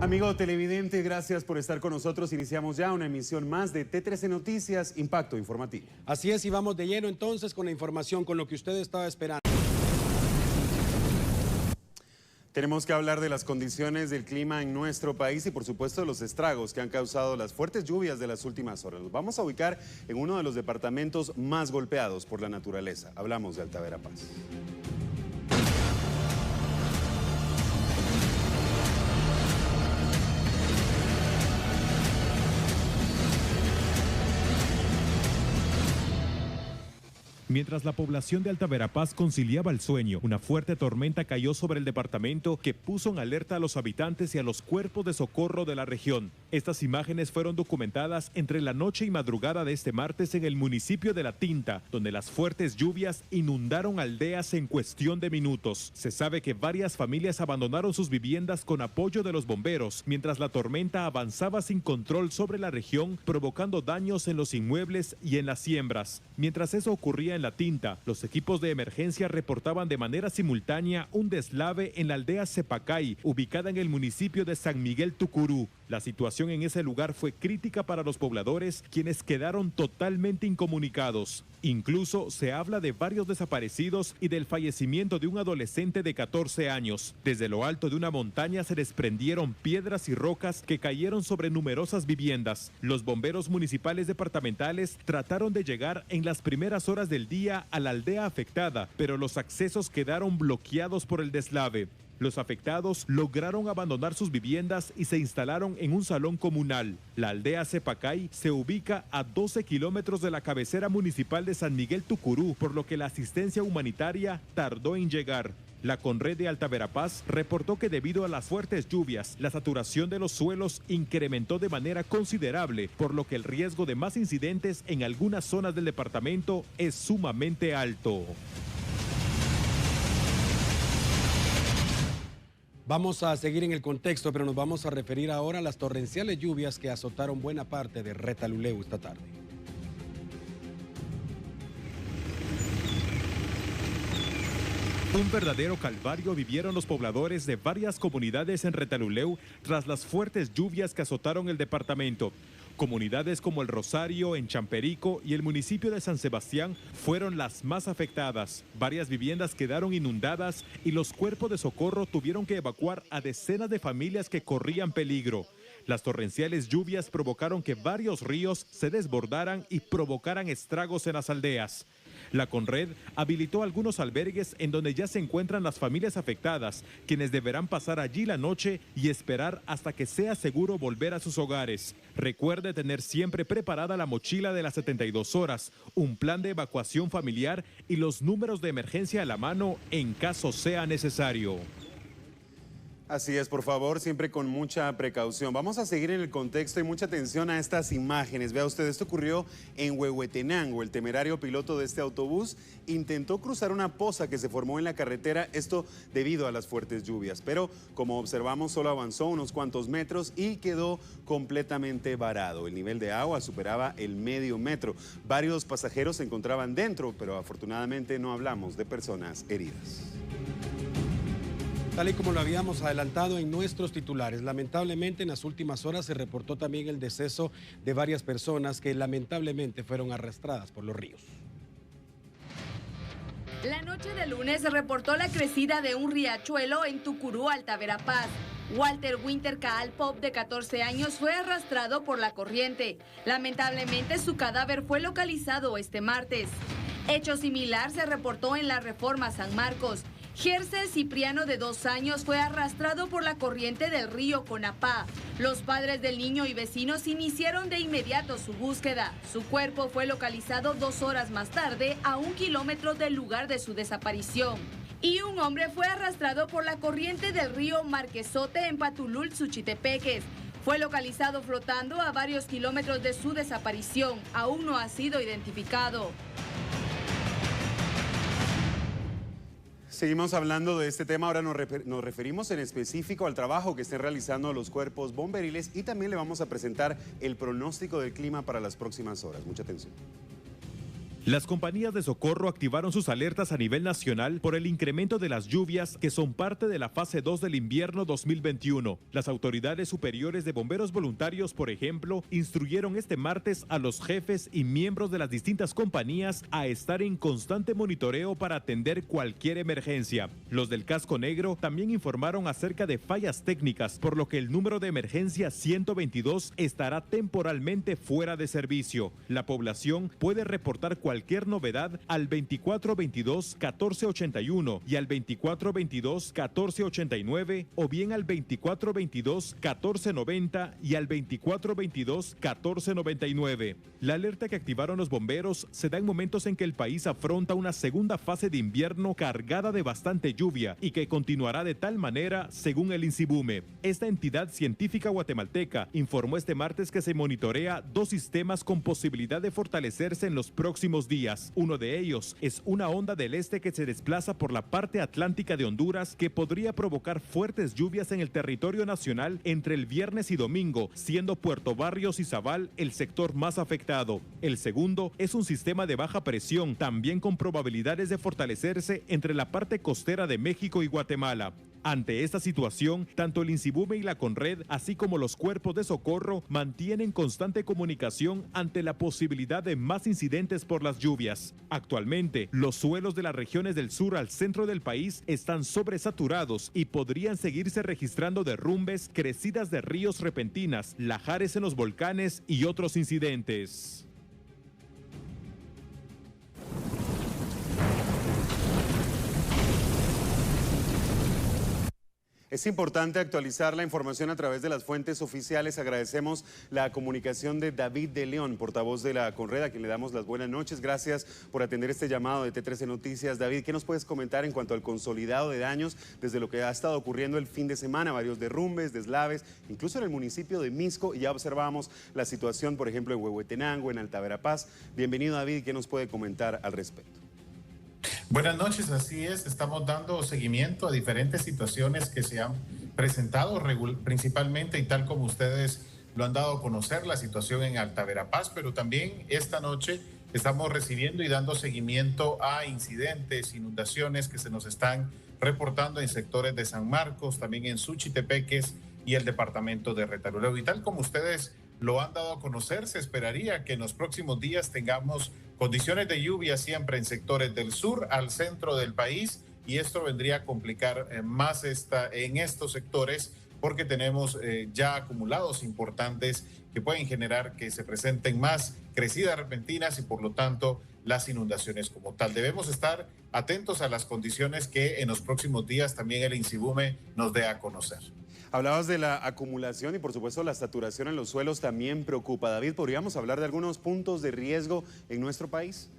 Amigo televidente, gracias por estar con nosotros. Iniciamos ya una emisión más de T13 Noticias, Impacto Informativo. Así es, y vamos de lleno entonces con la información, con lo que usted estaba esperando. Tenemos que hablar de las condiciones del clima en nuestro país y por supuesto de los estragos que han causado las fuertes lluvias de las últimas horas. Nos vamos a ubicar en uno de los departamentos más golpeados por la naturaleza. Hablamos de Alta Verapaz. Mientras la población de Alta Verapaz conciliaba el sueño, una fuerte tormenta cayó sobre el departamento que puso en alerta a los habitantes y a los cuerpos de socorro de la región. Estas imágenes fueron documentadas entre la noche y madrugada de este martes en el municipio de La Tinta, donde las fuertes lluvias inundaron aldeas en cuestión de minutos. Se sabe que varias familias abandonaron sus viviendas con apoyo de los bomberos, mientras la tormenta avanzaba sin control sobre la región, provocando daños en los inmuebles y en las siembras. Mientras eso ocurría en La Tinta, los equipos de emergencia reportaban de manera simultánea un deslave en la aldea Cepacay, ubicada en el municipio de San Miguel Tucurú. La situación en ese lugar fue crítica para los pobladores, quienes quedaron totalmente incomunicados. Incluso se habla de varios desaparecidos y del fallecimiento de un adolescente de 14 años. Desde lo alto de una montaña se desprendieron piedras y rocas que cayeron sobre numerosas viviendas. Los bomberos municipales departamentales trataron de llegar en las primeras horas del día a la aldea afectada, pero los accesos quedaron bloqueados por el deslave. Los afectados lograron abandonar sus viviendas y se instalaron en un salón comunal. La aldea Cepacay se ubica a 12 kilómetros de la cabecera municipal de San Miguel Tucurú, por lo que la asistencia humanitaria tardó en llegar. La Conred de Alta Verapaz reportó que debido a las fuertes lluvias, la saturación de los suelos incrementó de manera considerable, por lo que el riesgo de más incidentes en algunas zonas del departamento es sumamente alto. Vamos a seguir en el contexto, pero nos vamos a referir ahora a las torrenciales lluvias que azotaron buena parte de Retaluleu esta tarde. Un verdadero calvario vivieron los pobladores de varias comunidades en Retaluleu tras las fuertes lluvias que azotaron el departamento. Comunidades como El Rosario, en Champerico y el municipio de San Sebastián fueron las más afectadas. Varias viviendas quedaron inundadas y los cuerpos de socorro tuvieron que evacuar a decenas de familias que corrían peligro. Las torrenciales lluvias provocaron que varios ríos se desbordaran y provocaran estragos en las aldeas. La Conred habilitó algunos albergues en donde ya se encuentran las familias afectadas, quienes deberán pasar allí la noche y esperar hasta que sea seguro volver a sus hogares. Recuerde tener siempre preparada la mochila de las 72 horas, un plan de evacuación familiar y los números de emergencia a la mano en caso sea necesario. Así es, por favor, siempre con mucha precaución. Vamos a seguir en el contexto y mucha atención a estas imágenes. Vea usted, esto ocurrió en Huehuetenango. El temerario piloto de este autobús intentó cruzar una poza que se formó en la carretera, esto debido a las fuertes lluvias. Pero, como observamos, solo avanzó unos cuantos metros y quedó completamente varado. El nivel de agua superaba el medio metro. Varios pasajeros se encontraban dentro, pero afortunadamente no hablamos de personas heridas. Tal y como lo habíamos adelantado en nuestros titulares, lamentablemente en las últimas horas se reportó también el deceso de varias personas que lamentablemente fueron arrastradas por los ríos. La noche de lunes se reportó la crecida de un riachuelo en Tucurú, Alta Verapaz. Walter Winter Caal Pop, de 14 años, fue arrastrado por la corriente. Lamentablemente su cadáver fue localizado este martes. Hecho similar se reportó en la Reforma San Marcos. Gersel Cipriano, de 2 años, fue arrastrado por la corriente del río Conapá. Los padres del niño y vecinos iniciaron de inmediato su búsqueda. Su cuerpo fue localizado 2 horas más tarde, a 1 kilómetro del lugar de su desaparición. Y un hombre fue arrastrado por la corriente del río Marquesote en Patulul, Suchitepeques. Fue localizado flotando a varios kilómetros de su desaparición. Aún no ha sido identificado. Seguimos hablando de este tema, ahora nos referimos en específico al trabajo que estén realizando los cuerpos bomberiles y también le vamos a presentar el pronóstico del clima para las próximas horas. Mucha atención. Las compañías de socorro activaron sus alertas a nivel nacional por el incremento de las lluvias que son parte de la fase 2 del invierno 2021. Las autoridades superiores de bomberos voluntarios, por ejemplo, instruyeron este martes a los jefes y miembros de las distintas compañías a estar en constante monitoreo para atender cualquier emergencia. Los del casco negro también informaron acerca de fallas técnicas, por lo que el número de emergencia 122 estará temporalmente fuera de servicio. La población puede reportar cualquier novedad al 2422-1481 y al 2422-1489 o bien al 2422-1490 y al 2422-1499. La alerta que activaron los bomberos se da en momentos en que el país afronta una segunda fase de invierno cargada de bastante lluvia y que continuará de tal manera según el INSIBUME. Esta entidad científica guatemalteca informó este martes que se monitorea 2 sistemas con posibilidad de fortalecerse en los próximos días. Uno de ellos es una onda del este que se desplaza por la parte atlántica de Honduras que podría provocar fuertes lluvias en el territorio nacional entre el viernes y domingo, siendo Puerto Barrios y Zabal el sector más afectado. El segundo es un sistema de baja presión, también con probabilidades de fortalecerse entre la parte costera de México y Guatemala. Ante esta situación, tanto el INSIBUME y la CONRED, así como los cuerpos de socorro, mantienen constante comunicación ante la posibilidad de más incidentes por las lluvias. Actualmente, los suelos de las regiones del sur al centro del país están sobresaturados y podrían seguirse registrando derrumbes, crecidas de ríos repentinas, lajares en los volcanes y otros incidentes. Es importante actualizar la información a través de las fuentes oficiales. Agradecemos la comunicación de David de León, portavoz de la CONRED, a quien le damos las buenas noches. Gracias por atender este llamado de T13 Noticias. David, ¿qué nos puedes comentar en cuanto al consolidado de daños desde lo que ha estado ocurriendo el fin de semana? Varios derrumbes, deslaves, incluso en el municipio de Misco, y ya observábamos la situación, por ejemplo, en Huehuetenango, en Alta Verapaz. Bienvenido, David, ¿qué nos puede comentar al respecto? Buenas noches, así es, estamos dando seguimiento a diferentes situaciones que se han presentado principalmente, y tal como ustedes lo han dado a conocer, la situación en Alta Verapaz, pero también esta noche estamos recibiendo y dando seguimiento a incidentes, inundaciones que se nos están reportando en sectores de San Marcos, también en Suchitepeques y el departamento de Retalhuleu. Y tal como ustedes lo han dado a conocer, se esperaría que en los próximos días tengamos condiciones de lluvia siempre en sectores del sur al centro del país, y esto vendría a complicar más en estos sectores porque tenemos ya acumulados importantes que pueden generar que se presenten más crecidas repentinas y por lo tanto las inundaciones como tal. Debemos estar atentos a las condiciones que en los próximos días también el INSIBUME nos dé a conocer. Hablabas de la acumulación y por supuesto la saturación en los suelos también preocupa. David, ¿podríamos hablar de algunos puntos de riesgo en nuestro país?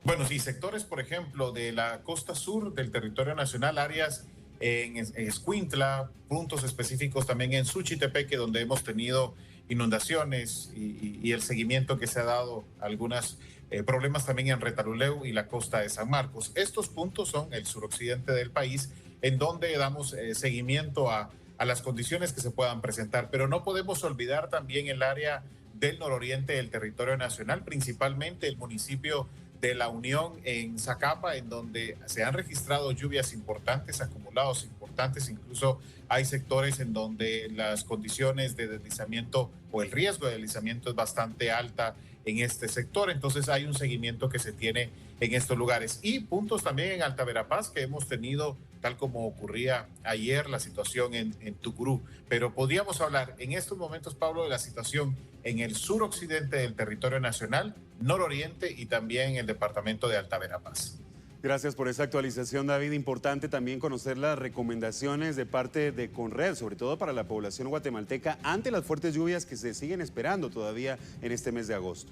Bueno, sí, sectores, por ejemplo, de la costa sur del territorio nacional, áreas en Escuintla, puntos específicos también en Suchitepeque, donde hemos tenido inundaciones y el seguimiento que se ha dado, algunos problemas también en Retalhuleu y la costa de San Marcos. Estos puntos son el suroccidente del país, en donde damos seguimiento a las condiciones que se puedan presentar, pero no podemos olvidar también el área del nororiente del territorio nacional, principalmente el municipio de La Unión en Zacapa, en donde se han registrado lluvias importantes, acumulados importantes, incluso hay sectores en donde las condiciones de deslizamiento o el riesgo de deslizamiento es bastante alta en este sector, entonces hay un seguimiento que se tiene en estos lugares. Y puntos también en Alta Verapaz que hemos tenido, tal como ocurría ayer, la situación en Tucurú. Pero podríamos hablar en estos momentos, Pablo, de la situación en el suroccidente del territorio nacional, nororiente y también en el departamento de Alta Verapaz. Gracias por esa actualización, David. Importante también conocer las recomendaciones de parte de CONRED, sobre todo para la población guatemalteca, ante las fuertes lluvias que se siguen esperando todavía en este mes de agosto.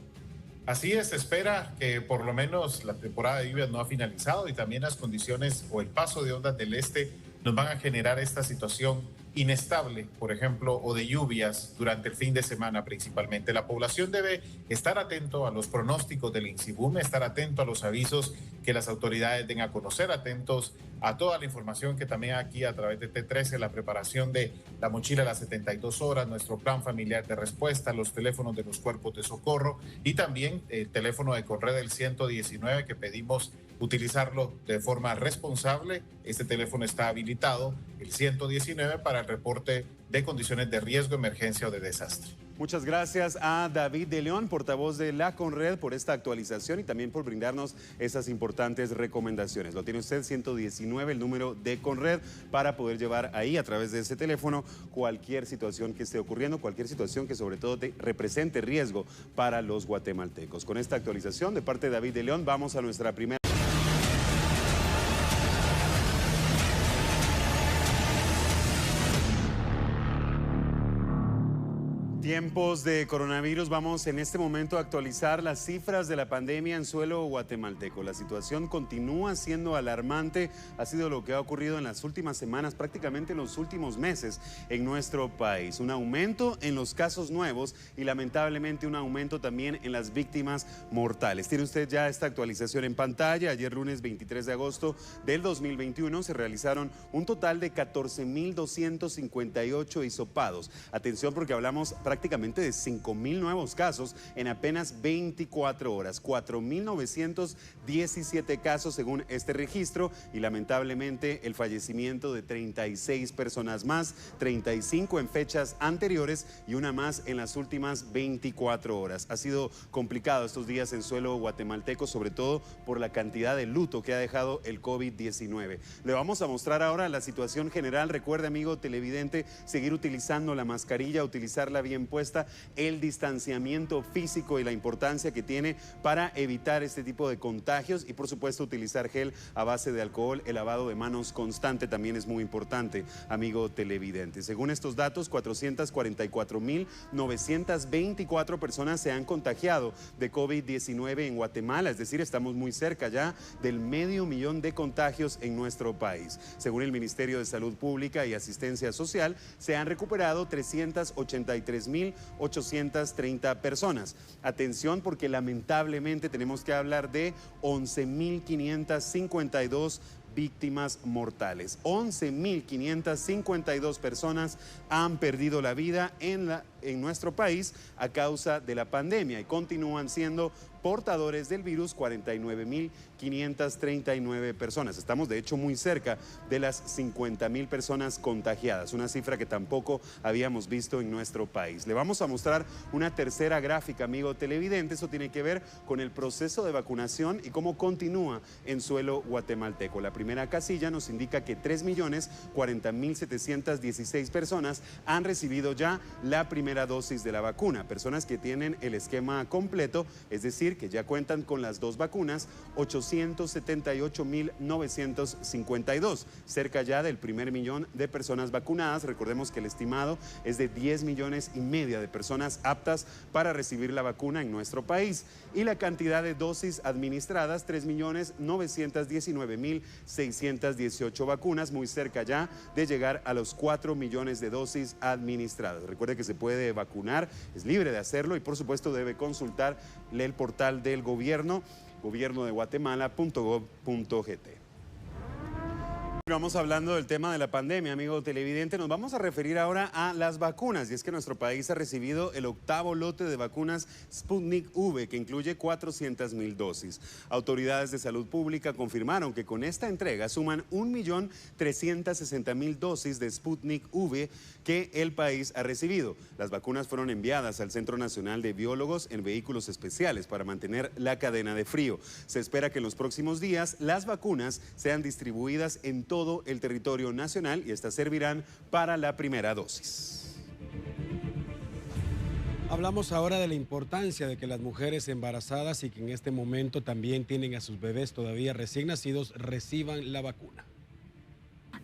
Así es, se espera que por lo menos la temporada de lluvias no ha finalizado y también las condiciones o el paso de ondas del este nos van a generar esta situación inestable, por ejemplo, o de lluvias durante el fin de semana principalmente. La población debe estar atento a los pronósticos del INSIBUME, estar atento a los avisos que las autoridades den a conocer, atentos a toda la información que también aquí a través de T13, la preparación de la mochila a las 72 horas, nuestro plan familiar de respuesta, los teléfonos de los cuerpos de socorro y también el teléfono de Conred del 119 que pedimos utilizarlo de forma responsable. Este teléfono está habilitado, el 119, para el reporte de condiciones de riesgo, emergencia o de desastre. Muchas gracias a David de León, portavoz de la Conred, por esta actualización y también por brindarnos esas importantes recomendaciones. Lo tiene usted, 119, el número de Conred, para poder llevar ahí a través de ese teléfono cualquier situación que esté ocurriendo, cualquier situación que sobre todo represente riesgo para los guatemaltecos. Con esta actualización de parte de David de León, vamos a nuestra primera... Tiempos de coronavirus, vamos en este momento a actualizar las cifras de la pandemia en suelo guatemalteco. La situación continúa siendo alarmante, ha sido lo que ha ocurrido en las últimas semanas, prácticamente en los últimos meses en nuestro país. Un aumento en los casos nuevos y lamentablemente un aumento también en las víctimas mortales. Tiene usted ya esta actualización en pantalla. Ayer lunes 23 de agosto del 2021 se realizaron un total de 14.258 hisopados. Atención porque hablamos prácticamente de 5.000 nuevos casos en apenas 24 horas, 4.917 casos según este registro y lamentablemente el fallecimiento de 36 personas más, 35 en fechas anteriores y una más en las últimas 24 horas. Ha sido complicado estos días en suelo guatemalteco, sobre todo por la cantidad de luto que ha dejado el COVID-19. Le vamos a mostrar ahora la situación general. Recuerde, amigo televidente, seguir utilizando la mascarilla, utilizarla bien puesta, el distanciamiento físico y la importancia que tiene para evitar este tipo de contagios y por supuesto utilizar gel a base de alcohol. El lavado de manos constante también es muy importante, amigo televidente. Según estos datos, 444.924 personas se han contagiado de COVID-19 en Guatemala, es decir, estamos muy cerca ya del 500.000 de contagios en nuestro país. Según el Ministerio de Salud Pública y Asistencia Social, se han recuperado 383.830 personas. Atención porque lamentablemente tenemos que hablar de 11.552 víctimas mortales. 11.552 personas han perdido la vida en nuestro país a causa de la pandemia y continúan siendo portadores del virus 49.539 personas. Estamos de hecho muy cerca de las 50.000 personas contagiadas, una cifra que tampoco habíamos visto en nuestro país. Le vamos a mostrar una tercera gráfica, amigo televidente. Eso tiene que ver con el proceso de vacunación y cómo continúa en suelo guatemalteco. La primera casilla nos indica que 3.040.716 personas han recibido ya la primera dosis de la vacuna. Personas que tienen el esquema completo, es decir, que ya cuentan con las dos vacunas, 878.952, cerca ya del 1.000.000 de personas vacunadas. Recordemos que el estimado es de 10,5 millones de personas aptas para recibir la vacuna en nuestro país. Y la cantidad de dosis administradas, 3.919.618 vacunas, muy cerca ya de llegar a los 4 millones de dosis administradas. Recuerde que se puede vacunar, es libre de hacerlo y por supuesto debe consultar el portal del gobierno, gobiernodeguatemala.gov.gt. Vamos hablando del tema de la pandemia, amigo televidente. Nos vamos a referir ahora a las vacunas y es que nuestro país ha recibido el 8º lote de vacunas Sputnik V que incluye 400.000 dosis. Autoridades de salud pública confirmaron que con esta entrega suman 1.360.000 dosis de Sputnik V que el país ha recibido. Las vacunas fueron enviadas al Centro Nacional de Biólogos en vehículos especiales para mantener la cadena de frío. Se espera que en los próximos días las vacunas sean distribuidas en todo el territorio nacional y estas servirán para la primera dosis. Hablamos ahora de la importancia de que las mujeres embarazadas y que en este momento también tienen a sus bebés todavía recién nacidos reciban la vacuna.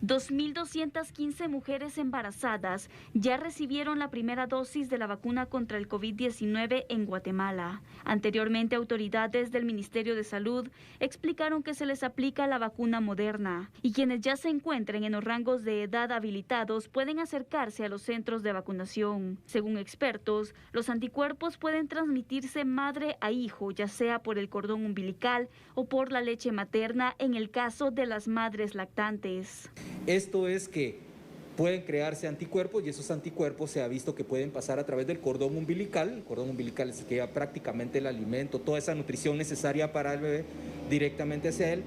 2.215 mujeres embarazadas ya recibieron la primera dosis de la vacuna contra el COVID-19 en Guatemala. Anteriormente, autoridades del Ministerio de Salud explicaron que se les aplica la vacuna Moderna y quienes ya se encuentren en los rangos de edad habilitados pueden acercarse a los centros de vacunación. Según expertos, los anticuerpos pueden transmitirse madre a hijo, ya sea por el cordón umbilical o por la leche materna en el caso de las madres lactantes. Esto es que pueden crearse anticuerpos y esos anticuerpos se ha visto que pueden pasar a través del cordón umbilical. El cordón umbilical es el que lleva prácticamente el alimento, toda esa nutrición necesaria para el bebé directamente hacia él.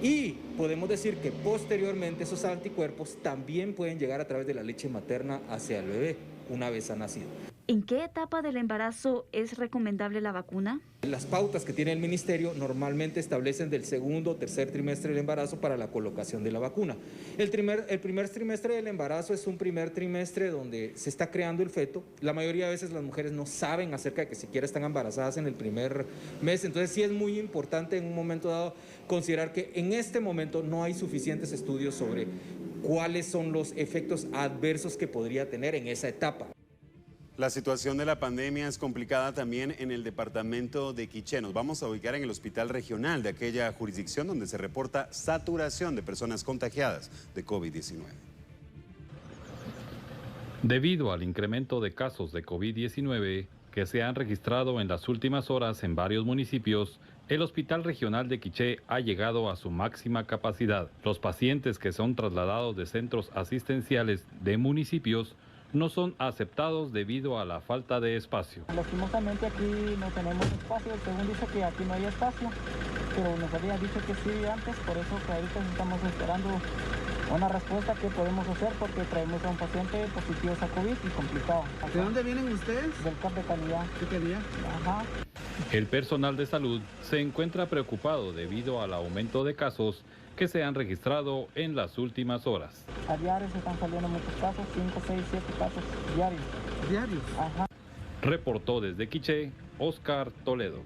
Y podemos decir que posteriormente esos anticuerpos también pueden llegar a través de la leche materna hacia el bebé una vez ha nacido. ¿En qué etapa del embarazo es recomendable la vacuna? Las pautas que tiene el ministerio normalmente establecen del segundo o tercer trimestre del embarazo para la colocación de la vacuna. El primer trimestre del embarazo es un primer trimestre donde se está creando el feto. La mayoría de veces las mujeres no saben acerca de que siquiera están embarazadas en el primer mes. Entonces sí es muy importante en un momento dado considerar que en este momento no hay suficientes estudios sobre cuáles son los efectos adversos que podría tener en esa etapa. La situación de la pandemia es complicada también en el departamento de Quiché. Nos vamos a ubicar en el hospital regional de aquella jurisdicción donde se reporta saturación de personas contagiadas de COVID-19. Debido al incremento de casos de COVID-19 que se han registrado en las últimas horas en varios municipios, el Hospital Regional de Quiché ha llegado a su máxima capacidad. Los pacientes que son trasladados de centros asistenciales de municipios no son aceptados debido a la falta de espacio. Lastimosamente aquí no tenemos espacio, según dice que aquí no hay espacio, pero nos había dicho que sí antes, por eso que ahorita estamos esperando una respuesta que podemos hacer porque traemos a un paciente positivo a COVID y complicado. ¿De dónde vienen ustedes? Del CAP de calidad. ¿Qué calidad? Ajá. El personal de salud se encuentra preocupado debido al aumento de casos que se han registrado en las últimas horas. A diario se están saliendo muchos casos, 5, 6, 7 casos diarios. ¿Diarios? Ajá. Reportó desde Quiché, Oscar Toledo.